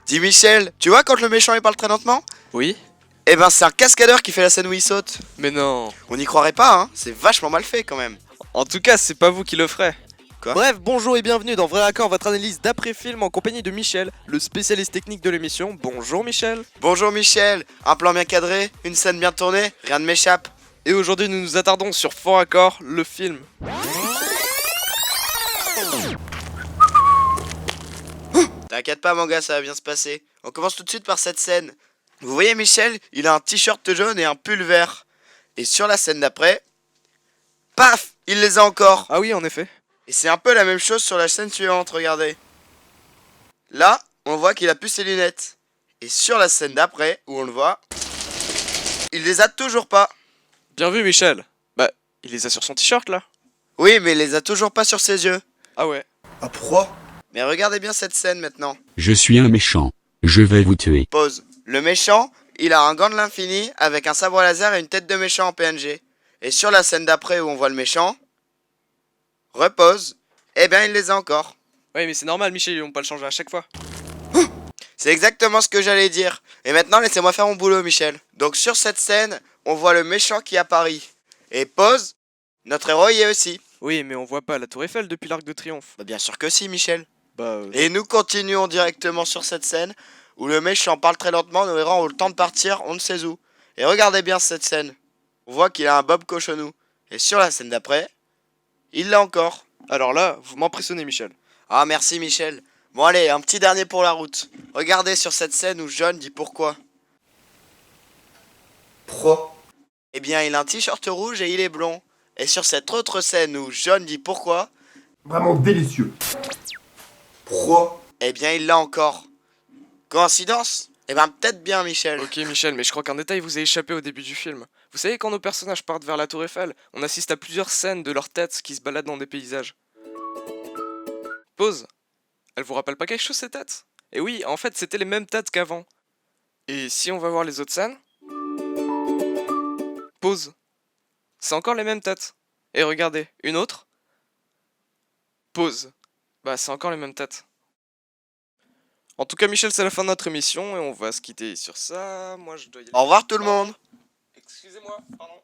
Dis Michel, tu vois quand le méchant il parle très lentement? Oui? Eh ben c'est un cascadeur qui fait la scène où il saute. Mais non. On n'y croirait pas, hein, c'est vachement mal fait quand même. En tout cas, c'est pas vous qui le ferez. Quoi? Bref, bonjour et bienvenue dans Vrai Accord, votre analyse d'après-film en compagnie de Michel, le spécialiste technique de l'émission. Bonjour Michel. Bonjour Michel, un plan bien cadré, une scène bien tournée, rien ne m'échappe. Et aujourd'hui, nous nous attardons sur Fort Accord, le film. T'inquiète pas mon gars, ça va bien se passer. On commence tout de suite par cette scène. Vous voyez Michel, il a un t-shirt jaune et un pull vert. Et sur la scène d'après, paf, il les a encore. Ah oui, en effet. Et c'est un peu la même chose sur la scène suivante, regardez. Là, on voit qu'il a plus ses lunettes. Et sur la scène d'après, où on le voit, il les a toujours pas. Bien vu Michel. Bah, il les a sur son t-shirt là. Oui, mais il les a toujours pas sur ses yeux. Ah ouais. Ah pourquoi? Mais regardez bien cette scène maintenant. Je suis un méchant. Je vais vous tuer. Pause. Le méchant, il a un gant de l'infini avec un sabre laser et une tête de méchant en PNG. Et sur la scène d'après où on voit le méchant, repose, eh bien il les a encore. Ouais, mais c'est normal Michel, ils vont pas le changer à chaque fois. C'est exactement ce que j'allais dire. Et maintenant laissez-moi faire mon boulot Michel. Donc sur cette scène, on voit le méchant qui apparaît. Et pause, notre héros y est aussi. Oui, mais on voit pas la tour Eiffel depuis l'Arc de Triomphe. Bah bien sûr que si Michel. Bah, Et nous continuons directement sur cette scène où le méchant parle très lentement, nous verrons le temps de partir, on ne sait où. Et regardez bien cette scène. On voit qu'il a un bob cochonou. Et sur la scène d'après, il l'a encore. alors là, vous m'impressionnez Michel. Ah merci Michel. Bon allez, un petit dernier pour la route. Regardez sur cette scène où John dit pourquoi. Pourquoi? Eh bien il a un t-shirt rouge et il est blond. Et sur cette autre scène où John dit pourquoi, Vraiment délicieux. Pourquoi? eh bien il l'a encore. Coïncidence? Eh ben peut-être bien Michel. Ok Michel, mais je crois qu'un détail vous a échappé au début du film. Vous savez, quand nos personnages partent vers la tour Eiffel, on assiste à plusieurs scènes de leurs têtes qui se baladent dans des paysages. Pause. Elle vous rappelle pas quelque chose ces têtes? Et oui, en fait c'était les mêmes têtes qu'avant. Et si on va voir les autres scènes? Pause. C'est encore les mêmes têtes. Et regardez, une autre? Pause. Bah c'est encore les mêmes têtes. En tout cas Michel, c'est la fin de notre émission et on va se quitter sur ça. Moi je dois y aller. Au revoir tout le monde. Excusez-moi, pardon.